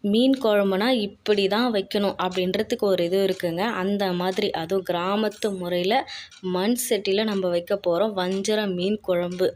மீன் குழம்புனா இப்படி தான் வைக்கணும் அப்படின்றதுக்கு ஒரு இது இருக்குங்க. அந்த மாதிரி அதுவும் கிராமத்து முறையில் மண் சட்டியில் நம்ம வைக்க போகிறோம் வஞ்சர மீன் குழம்பு.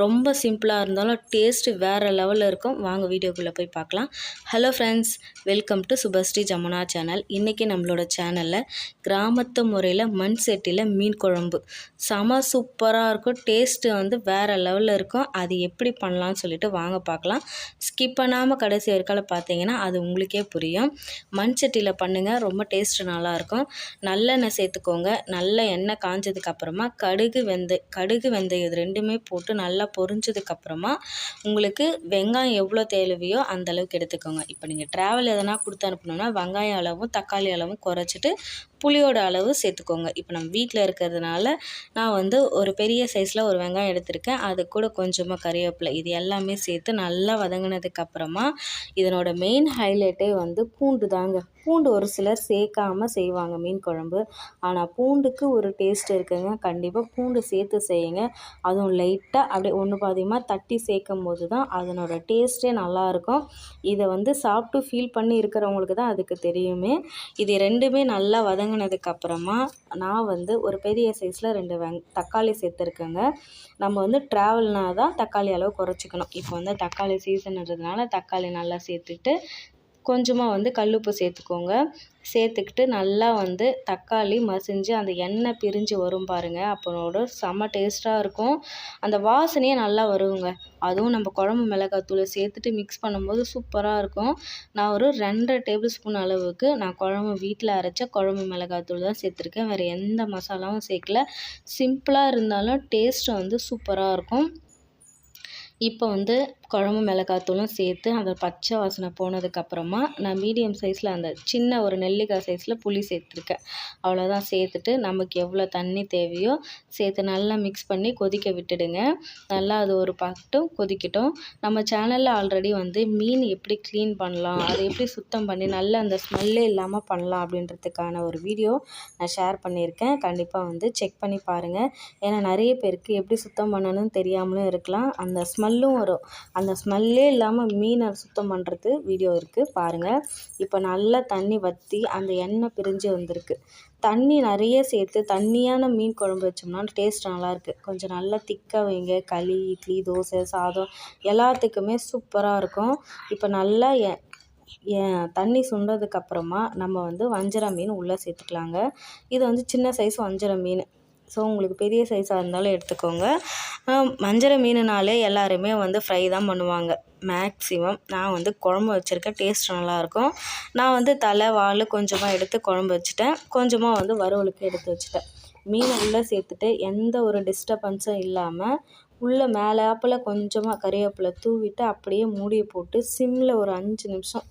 ரொம்ப சிம்பிளாக இருந்தாலும் டேஸ்ட்டு வேறு லெவலில் இருக்கும். வாங்க வீடியோக்குள்ளே போய் பார்க்கலாம். Hello friends, welcome to Subhashree Jamuna channel. இன்றைக்கி நம்மளோட சேனலில் கிராமத்து முறையில் மண் சட்டியில் மீன் குழம்பு செம சூப்பராக இருக்கும். டேஸ்ட்டு வந்து வேறு லெவலில் இருக்கும். அது எப்படி பண்ணலான்னு சொல்லிட்டு வாங்க பார்க்கலாம். ஸ்கிப் பண்ணாமல் கடைசி வரைக்கும் பார்த்தீங்கன்னா அது உங்களுக்கே புரியும். மண் சட்டியில் பண்ணுங்கள், ரொம்ப டேஸ்ட்டு நல்லாயிருக்கும். நல்லெண்ணெய் சேர்த்துக்கோங்க. நல்ல எண்ணெய் காஞ்சதுக்கப்புறமா கடுகு வெந்தயம் இது ரெண்டுமே போட்டு நல்லா பொரிஞ்சதுக்கப்புறமா உங்களுக்கு வெங்காயம் எவ்வளோ தேவையோ அந்தளவுக்கு எடுத்துக்கோங்க. இப்போ நீங்கள் ட்ராவல் எதனா கொடுத்து அனுப்பணுன்னா வெங்காயம் அளவும் தக்காளி அளவும் குறைச்சிட்டு புளியோட அளவு சேர்த்துக்கோங்க. இப்போ நம்ம வீட்டில் இருக்கிறதுனால நான் வந்து ஒரு பெரிய சைஸில் ஒரு வெங்காயம் எடுத்திருக்கேன். அது கூட கொஞ்சமாக கறிவேப்பிலை இது எல்லாமே சேர்த்து நல்லா வதங்கினதுக்கப்புறமா இதனோட மெயின் ஹைலைட்டே வந்து பூண்டு தாங்க. பூண்டு ஒரு சிலர் சேர்க்காமல் செய்வாங்க மீன் குழம்பு. ஆனால் பூண்டுக்கு ஒரு டேஸ்ட் இருக்குங்க. கண்டிப்பாக பூண்டு சேர்த்து செய்யுங்க. அதுவும் லைட்டாக அப்படியே ஒன்று பாதியமாக தட்டி சேர்க்கும் போது தான் அதனோட டேஸ்ட்டே நல்லாயிருக்கும். இதை வந்து சாப்பிட்டு ஃபீல் பண்ணி இருக்கிறவங்களுக்கு தான் அதுக்கு தெரியுமே. இது ரெண்டுமே நல்லா வதங்கினதுக்கப்புறமா நான் வந்து ஒரு பெரிய சைஸில் 2 தக்காளி சேர்த்துருக்கேங்க. நம்ம வந்து ட்ராவல்னால் தான் தக்காளி அளவு குறைச்சிக்கணும். இப்போ வந்து தக்காளி சீசன்றதுனால தக்காளி நல்லா சேர்த்துட்டு கொஞ்சமாக வந்து கல்லுப்பு சேர்த்துக்கோங்க. சேர்த்துக்கிட்டு நல்லா வந்து தக்காளி மசிஞ்சு அந்த எண்ணெய் பிரிஞ்சு வரும் பாருங்கள். அப்போனோட செம்ம டேஸ்ட்டாக இருக்கும். அந்த வாசனையே நல்லா வருங்க. அதுவும் நம்ம குழம்பு மிளகாத்தூளை சேர்த்துட்டு மிக்ஸ் பண்ணும்போது சூப்பராக இருக்கும். நான் ஒரு 2.5 டேபிள் ஸ்பூன் அளவுக்கு நான் வீட்டில் அரைச்ச குழம்பு மிளகாத்தூள் தான் சேர்த்துருக்கேன். வேறு எந்த மசாலாவும் சேர்க்கல. சிம்பிளாக இருந்தாலும் டேஸ்ட்டு வந்து சூப்பராக இருக்கும். இப்போ வந்து குழம்பு மிளகாத்தூளும் சேர்த்து அந்த பச்சை வாசனை போனதுக்கப்புறமா நான் மீடியம் சைஸில் அந்த சின்ன ஒரு நெல்லிக்காய் சைஸில் புளி சேர்த்துருக்கேன். அவ்வளோதான். சேர்த்துட்டு நமக்கு எவ்வளோ தண்ணி தேவையோ சேர்த்து நல்லா மிக்ஸ் பண்ணி கொதிக்க விட்டுடுங்க. நல்லா அது ஒரு பட்டும் கொதிக்கட்டும். நம்ம சேனலில் ஆல்ரெடி வந்து மீன் எப்படி க்ளீன் பண்ணலாம், அதை எப்படி சுத்தம் பண்ணி நல்ல அந்த ஸ்மெல்லே இல்லாமல் பண்ணலாம் அப்படின்றதுக்கான ஒரு வீடியோ நான் ஷேர் பண்ணியிருக்கேன். கண்டிப்பாக வந்து செக் பண்ணி பாருங்கள். ஏன்னா நிறைய பேருக்கு எப்படி சுத்தம் பண்ணணும்னு தெரியாமலும் இருக்கலாம். அந்த ஸ்மெல்லும் வரும். அந்த ஸ்மெல்லே இல்லாமல் மீனை சுத்தம் பண்ணுறது வீடியோ இருக்குது பாருங்கள். இப்போ நல்லா தண்ணி வற்றி அந்த எண்ணெய் பிரிஞ்சு வந்திருக்கு. தண்ணி நிறைய சேர்த்து தண்ணியான மீன் குழம்பு வச்சோம்னா டேஸ்ட் நல்லாயிருக்கு. கொஞ்சம் நல்லா திக்காக வைங்க. களி, இட்லி, தோசை, சாதம் எல்லாத்துக்குமே சூப்பராக இருக்கும். இப்போ நல்லா தண்ணி சுண்டதுக்கப்புறமா நம்ம வந்து வஞ்சர மீன் உள்ளே சேர்த்துக்கலாங்க. இது வந்து சின்ன சைஸ் வஞ்சர மீன். ஸோ உங்களுக்கு பெரிய சைஸாக இருந்தாலும் எடுத்துக்கோங்க. வஞ்சர மீனுனாலே எல்லாருமே வந்து ஃப்ரை தான் பண்ணுவாங்க மேக்ஸிமம். நான் வந்து குழம்பு வச்சுருக்கேன். டேஸ்ட் நல்லாயிருக்கும். நான் வந்து தலை வால் கொஞ்சமாக எடுத்து குழம்பு வச்சுட்டேன். கொஞ்சமாக வந்து வறுவலுக்கு எடுத்து வச்சுட்டேன். மீனை உள்ளே சேர்த்துட்டு எந்த ஒரு டிஸ்டர்பன்ஸும் இல்லாமல் உள்ளே மேலாப்பில் கொஞ்சமாக கறிவேப்பிலை தூவிட்டு அப்படியே மூடியை போட்டு சிம்மில் ஒரு 5 நிமிஷம்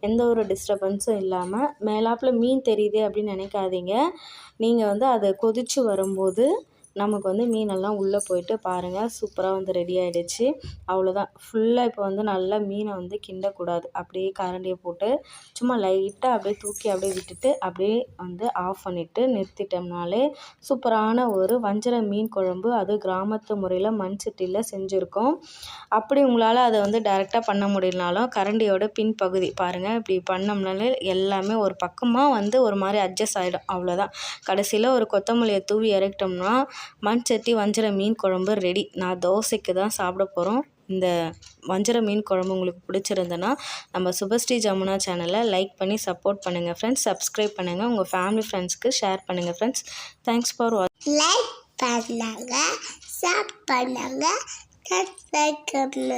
எந்த ஒரு டிஸ்டர்பன்ஸும் இல்லாமல் மேலாப்பில் மீன் தெரியுது அப்படின்னு நினைக்காதீங்க. நீங்கள் வந்து அதை கொதித்து வரும்போது நமக்கு வந்து மீனெல்லாம் உள்ளே போயிட்டு பாருங்கள் சூப்பராக வந்து ரெடி ஆகிடுச்சு. அவ்வளோதான். ஃபுல்லாக இப்போ வந்து நல்லா மீனை வந்து கிண்டக்கூடாது. அப்படியே கரண்டியை போட்டு சும்மா லைட்டாக அப்படியே தூக்கி அப்படியே விட்டுட்டு அப்படியே வந்து ஆஃப் பண்ணிவிட்டு நிறுத்திட்டோம்னாலே சூப்பரான ஒரு வஞ்சர மீன் குழம்பு, அது கிராமத்து முறையில் மண் சட்டியில் செஞ்சுருக்கோம். அப்படி உங்களால் அதை வந்து டைரெக்டாக பண்ண முடியலனாலும் கரண்டியோட பின்பகுதி பாருங்கள், இப்படி பண்ணோம்னாலே எல்லாமே ஒரு பக்கமாக வந்து ஒரு மாதிரி அட்ஜஸ்ட் ஆகிடும். அவ்வளோதான். கடைசியில் ஒரு கொத்தமல்லியை தூவி இறக்கிட்டோம்னா மண் சட்டி வஞ்சர மீன் குழம்பு ரெடி. நான் தோசைக்கு தான் சாப்பிட போகிறோம். இந்த வஞ்சர மீன் குழம்பு உங்களுக்கு பிடிச்சிருந்தனா நம்ம சுபஸ்ரீ ஜமுனா சேனலை லைக் பண்ணி சப்போர்ட் பண்ணுங்கள் ஃப்ரெண்ட்ஸ். சப்ஸ்கிரைப் பண்ணுங்கள். உங்கள் ஃபேமிலி ஃப்ரெண்ட்ஸ்க்கு ஷேர் பண்ணுங்கள் ஃப்ரெண்ட்ஸ். தேங்க்ஸ் ஃபார் வாட்சிங். லைக் பண்ணுங்கள், ஷேர் பண்ணுங்கள், சப்ஸ்கிரைப் பண்ணுங்கள்.